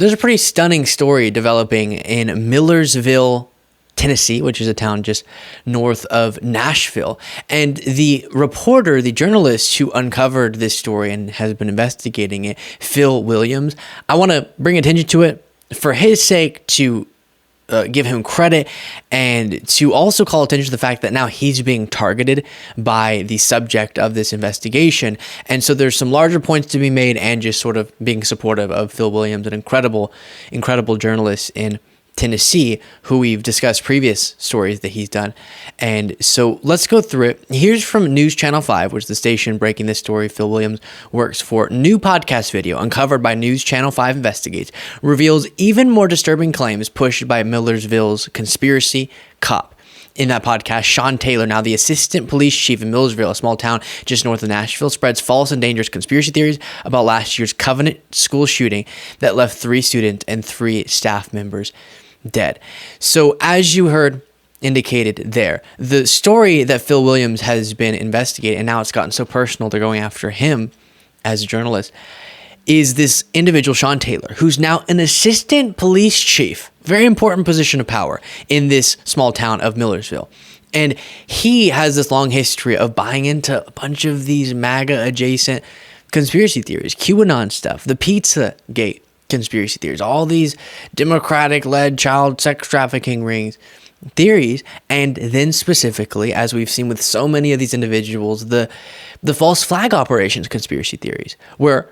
there's a pretty stunning story developing in Millersville, Tennessee, which is a town just north of Nashville. And the reporter, the journalist who uncovered this story and has been investigating it, Phil Williams, I want to bring attention to it for his sake, to give him credit, and to also call attention to the fact that now he's being targeted by the subject of this investigation. And so there's some larger points to be made, and just sort of being supportive of Phil Williams, an incredible journalist in Tennessee, who we've discussed previous stories that he's done. And so let's go through it. Here's from News Channel 5, which is the station breaking this story Phil Williams works for. New podcast video uncovered by News Channel 5 investigates reveals even more disturbing claims pushed by Millersville's conspiracy cop. In that podcast, Sean Taylor, now the assistant police chief in Millersville, a small town just north of Nashville, spreads false and dangerous conspiracy theories about last year's Covenant school shooting that left 3 students and 3 staff members dead. So as you heard indicated there, the story that Phil Williams has been investigating, and now it's gotten so personal, they're going after him as a journalist, is this individual, Sean Taylor, who's now an assistant police chief, very important position of power in this small town of Millersville. And he has this long history of buying into a bunch of these MAGA adjacent conspiracy theories, QAnon stuff, the Pizzagate conspiracy theories, all these Democratic-led child sex trafficking rings theories, and then specifically, as we've seen with so many of these individuals, the false flag operations conspiracy theories, where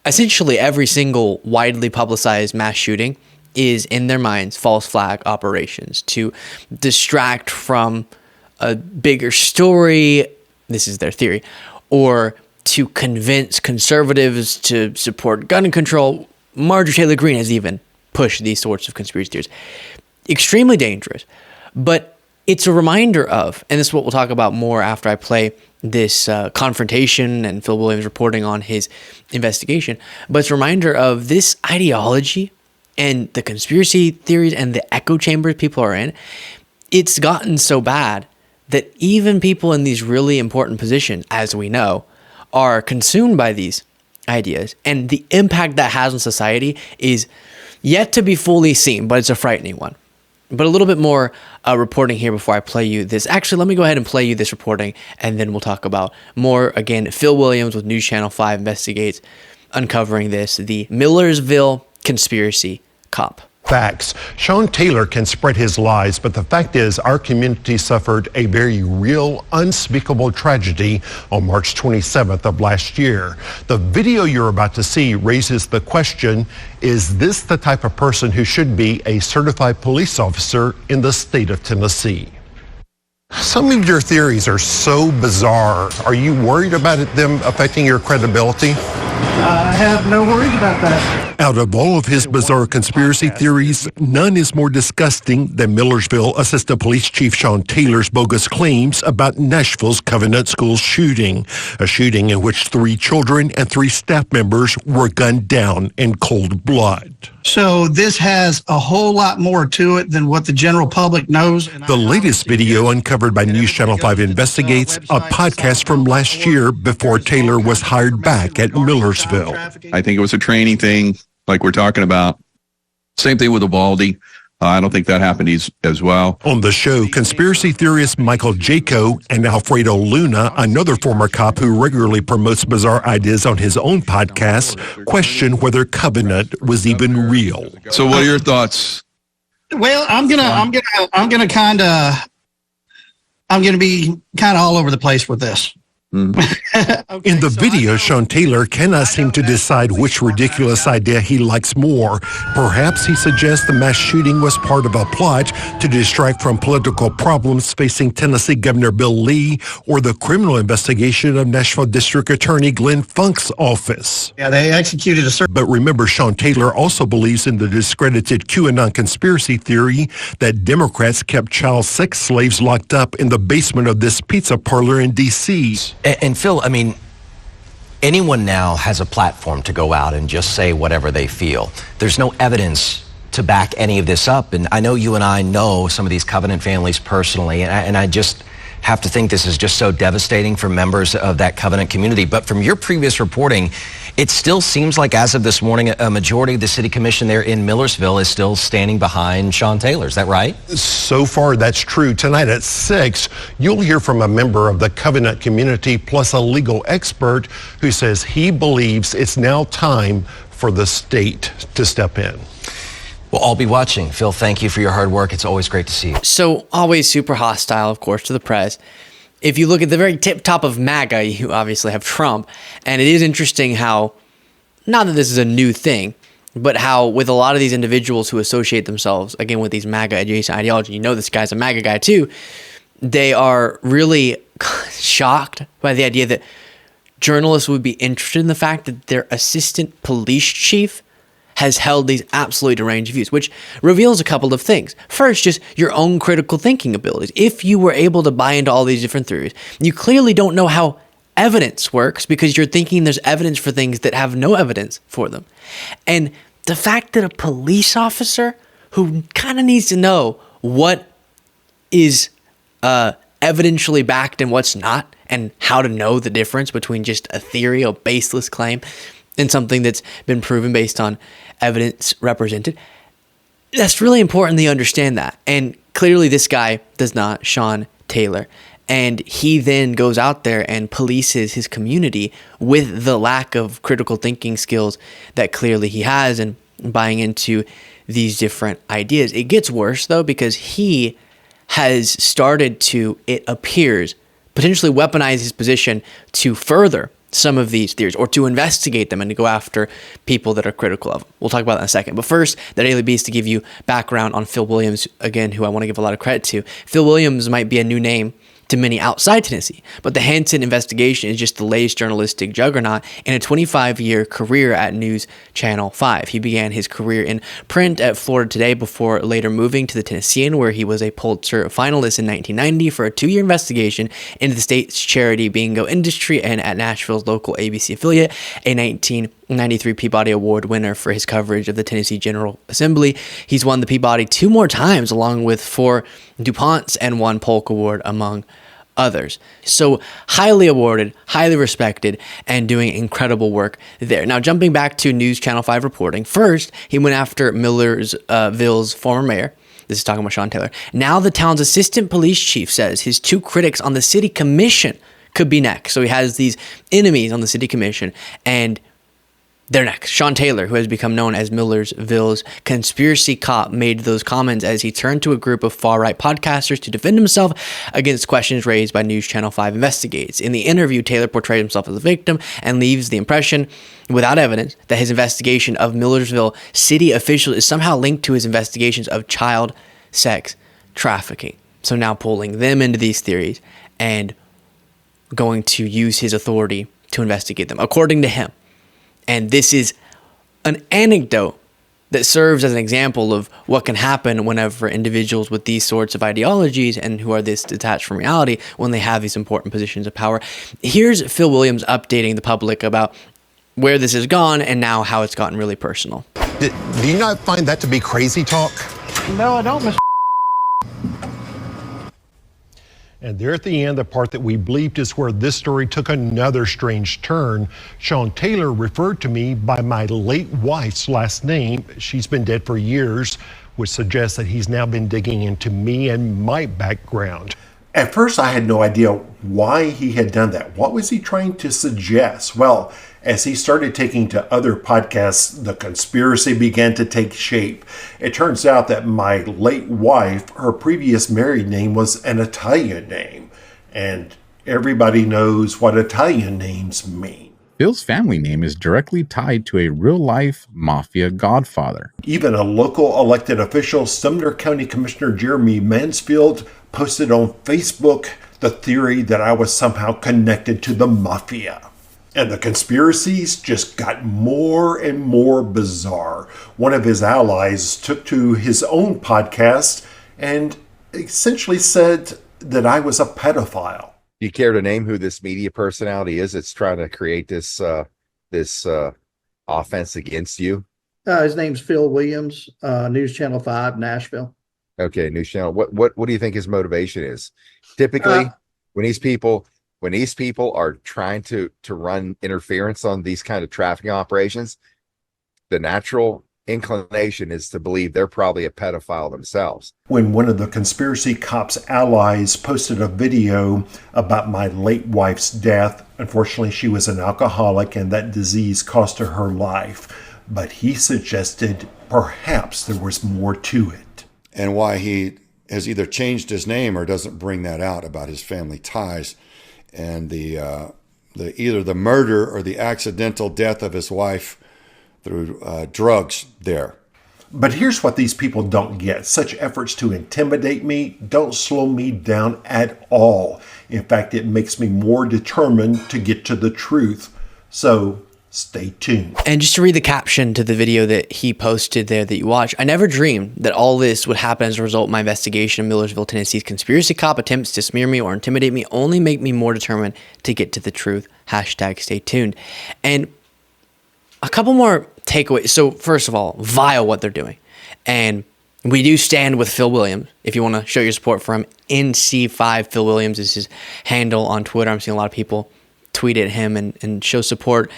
essentially every single widely publicized mass shooting is, in their minds, false flag operations to distract from a bigger story. This is their theory, or to convince conservatives to support gun control. Marjorie Taylor Greene has even pushed these sorts of conspiracy theories. Extremely dangerous, but it's a reminder of, and this is what we'll talk about more after I play this confrontation and Phil Williams reporting on his investigation, but it's a reminder of this ideology and the conspiracy theories and the echo chambers people are in. It's gotten so bad that even people in these really important positions, as we know, are consumed by these ideas, and the impact that has on society is yet to be fully seen, but it's a frightening one. But a little bit more reporting here before I play you this. Actually, let me go ahead and play you this reporting, and then we'll talk about more. Again, Phil Williams with News Channel 5 investigates uncovering this, the Millersville conspiracy cop. Facts. Sean Taylor can spread his lies, but the fact is our community suffered a very real, unspeakable tragedy on March 27th of last year. The video you're about to see raises the question, is this the type of person who should be a certified police officer in the state of Tennessee? Some of your theories are so bizarre. Are you worried about them affecting your credibility? I have no worries about that. Out of all of his bizarre conspiracy theories, none is more disgusting than Millersville Assistant Police Chief Sean Taylor's bogus claims about Nashville's Covenant School shooting, a shooting in which 3 children and 3 staff members were gunned down in cold blood. So this has a whole lot more to it than what the general public knows. The latest video uncovered by News Channel 5 investigates a podcast from last year before Taylor was hired back at Millersville. I think it was a training thing, like we're talking about. Same thing with Uvalde. I don't think that happened as well. On the show, conspiracy theorist Michael Jaco and Alfredo Luna, another former cop who regularly promotes bizarre ideas on his own podcast, question whether Covenant was even real. So what are your thoughts? Well, I'm gonna be kind of all over the place with this. Okay, in the video, Sean Taylor cannot seem to decide which ridiculous idea he likes more. Perhaps he suggests the mass shooting was part of a plot to distract from political problems facing Tennessee Governor Bill Lee, or the criminal investigation of Nashville District Attorney Glenn Funk's office. Yeah, they executed a certain... But remember, Sean Taylor also believes in the discredited QAnon conspiracy theory that Democrats kept child sex slaves locked up in the basement of this pizza parlor in D.C. And Phil, I mean, anyone now has a platform to go out and just say whatever they feel. There's no evidence to back any of this up. And I know you and I know some of these Covenant families personally, and I just have to think this is just so devastating for members of that Covenant community. But from your previous reporting, it still seems like as of this morning, a majority of the city commission there in Millersville is still standing behind Sean Taylor. Is that right? So far, that's true. Tonight at 6, you'll hear from a member of the Covenant community plus a legal expert who says he believes it's now time for the state to step in. We'll all be watching. Phil, thank you for your hard work. It's always great to see you. So always super hostile, of course, to the press. If you look at the very tip top of MAGA, you obviously have Trump. And it is interesting how, not that this is a new thing, but how with a lot of these individuals who associate themselves, again, with these MAGA adjacent ideology, you know this guy's a MAGA guy too, they are really shocked by the idea that journalists would be interested in the fact that their assistant police chief has held these absolutely deranged views, which reveals a couple of things. First, just your own critical thinking abilities. If you were able to buy into all these different theories, you clearly don't know how evidence works because you're thinking there's evidence for things that have no evidence for them. And the fact that a police officer who kind of needs to know what is evidentially backed and what's not, and how to know the difference between just a theory, a baseless claim, and something that's been proven based on evidence represented. That's really important that you understand that. And clearly this guy does not, Sean Taylor. And he then goes out there and polices his community with the lack of critical thinking skills that clearly he has and buying into these different ideas. It gets worse though, because he has started to, it appears, potentially weaponize his position to further some of these theories or to investigate them and to go after people that are critical of them. We'll talk about that in a second. But first, the Daily Beast to give you background on Phil Williams, again, who I want to give a lot of credit to. Phil Williams might be a new name to many outside Tennessee, but the Hansen investigation is just the latest journalistic juggernaut in a 25-year career at News Channel 5. He began his career in print at Florida Today before later moving to the Tennessean, where he was a Pulitzer finalist in 1990 for a 2-year investigation into the state's charity bingo industry, and at Nashville's local ABC affiliate, a 1993 Peabody Award winner for his coverage of the Tennessee General Assembly. He's won the Peabody 2 more times, along with 4 DuPonts and 1 Polk Award, among others. So highly awarded, highly respected, and doing incredible work there. Now, jumping back to News Channel 5 reporting, first, he went after Millersville's former mayor. This is talking about Sean Taylor. Now the town's assistant police chief says his 2 critics on the city commission could be next. So he has these enemies on the city commission, and they're next. Sean Taylor, who has become known as Millersville's conspiracy cop, made those comments as he turned to a group of far-right podcasters to defend himself against questions raised by News Channel 5 Investigates. In the interview, Taylor portrayed himself as a victim and leaves the impression, without evidence, that his investigation of Millersville city officials is somehow linked to his investigations of child sex trafficking. So now pulling them into these theories and going to use his authority to investigate them, according to him. And this is an anecdote that serves as an example of what can happen whenever individuals with these sorts of ideologies and who are this detached from reality, when they have these important positions of power. Here's Phil Williams updating the public about where this has gone and now how it's gotten really personal. Do you not find that to be crazy talk? No, I don't, Mr. And there at the end, the part that we bleeped is where this story took another strange turn. Sean Taylor referred to me by my late wife's last name. She's been dead for years, which suggests that he's now been digging into me and my background. At first, I had no idea why he had done that. What was he trying to suggest? Well, as he started taking to other podcasts, the conspiracy began to take shape. It turns out that my late wife, her previous married name was an Italian name, and everybody knows what Italian names mean. Phil's family name is directly tied to a real-life mafia godfather. Even a local elected official, Sumner County Commissioner Jeremy Mansfield, posted on Facebook the theory that I was somehow connected to the mafia. And the conspiracies just got more and more bizarre. One of his allies took to his own podcast and essentially said that I was a pedophile. Do you care to name who this media personality is that's trying to create this offense against you? His name's Phil Williams, News Channel 5, Nashville. Okay, News Channel. What do you think his motivation is? Typically, when these people are trying to run interference on these kind of trafficking operations, the natural inclination is to believe they're probably a pedophile themselves. When one of the conspiracy cops' allies posted a video about my late wife's death, unfortunately she was an alcoholic and that disease cost her her life, but he suggested perhaps there was more to it. And why he has either changed his name or doesn't bring that out about his family ties, and the either the murder or the accidental death of his wife through drugs there. But here's what these people don't get. Such efforts to intimidate me don't slow me down at all. In fact, it makes me more determined to get to the truth. So stay tuned. And just to read the caption to the video that he posted there that you watch, I never dreamed that all this would happen as a result of my investigation of Millersville, Tennessee's conspiracy cop attempts to smear me or intimidate me only make me more determined to get to the truth. Hashtag stay tuned. And a couple more takeaways. So first of all, vile what they're doing. And we do stand with Phil Williams. If you want to show your support for him, NC5 Phil Williams is his handle on Twitter. I'm seeing a lot of people tweet at him and show support,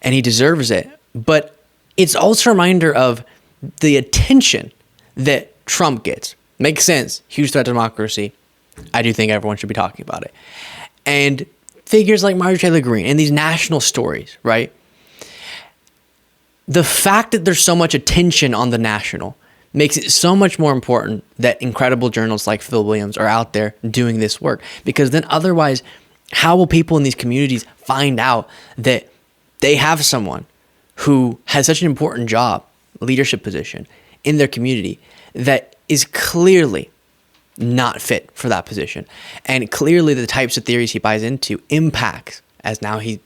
and he deserves it. But it's also a reminder of the attention that Trump gets. Makes sense. Huge threat to democracy. I do think everyone should be talking about it. And figures like Marjorie Taylor Greene and these national stories, right? The fact that there's so much attention on the national makes it so much more important that incredible journalists like Phil Williams are out there doing this work. Because then otherwise, how will people in these communities find out that they have someone who has such an important job, leadership position in their community that is clearly not fit for that position? And clearly the types of theories he buys into impacts, as now he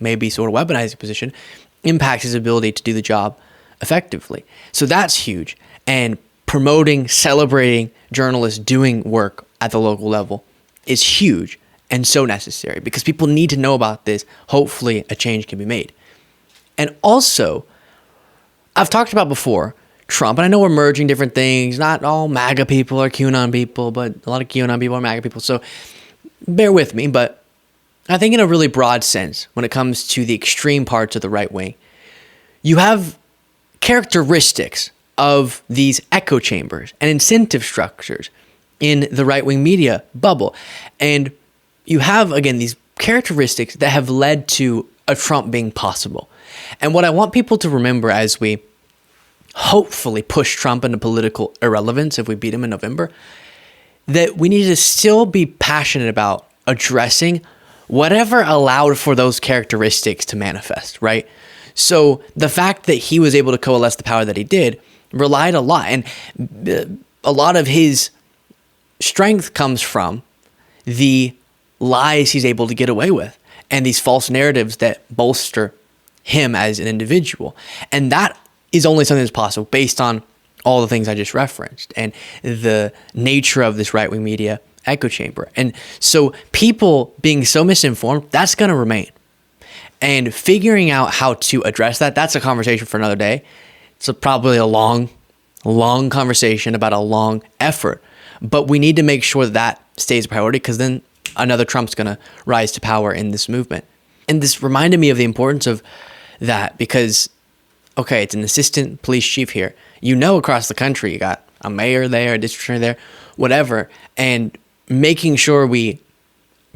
may be sort of weaponizing position, impacts his ability to do the job effectively. So that's huge. And promoting, celebrating journalists doing work at the local level is huge and so necessary because people need to know about this. Hopefully a change can be made. And also, I've talked about before, Trump, and I know we're merging different things. Not all MAGA people are QAnon people, but a lot of QAnon people are MAGA people. So bear with me, but I think in a really broad sense, when it comes to the extreme parts of the right wing, you have characteristics of these echo chambers and incentive structures in the right wing media bubble. And you have, again, these characteristics that have led to a Trump being possible. And what I want people to remember as we hopefully push Trump into political irrelevance if we beat him in November, that we need to still be passionate about addressing whatever allowed for those characteristics to manifest, right? So the fact that he was able to coalesce the power that he did relied a lot. And a lot of his strength comes from the lies he's able to get away with and these false narratives that bolster him as an individual. And that is only something that's possible based on all the things I just referenced and the nature of this right-wing media echo chamber. And so people being so misinformed, that's going to remain. And figuring out how to address that, that's a conversation for another day. It's probably a long conversation about a long effort. But we need to make sure that stays a priority because then another Trump's going to rise to power in this movement. And this reminded me of the importance of that because, okay, it's an assistant police chief here. You know, across the country, you got a mayor there, a district attorney there, whatever. And making sure we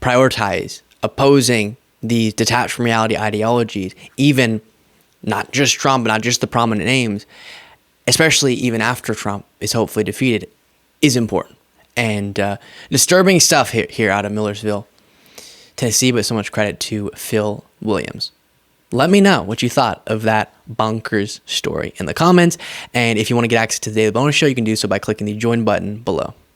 prioritize opposing these detached from reality ideologies, even not just Trump, not just the prominent names, especially even after Trump is hopefully defeated, is important. And disturbing stuff here out of Millersville, Tennessee, but so much credit to Phil Williams. Let me know what you thought of that bonkers story in the comments. And if you want to get access to the Daily Bonus Show, you can do so by clicking the join button below.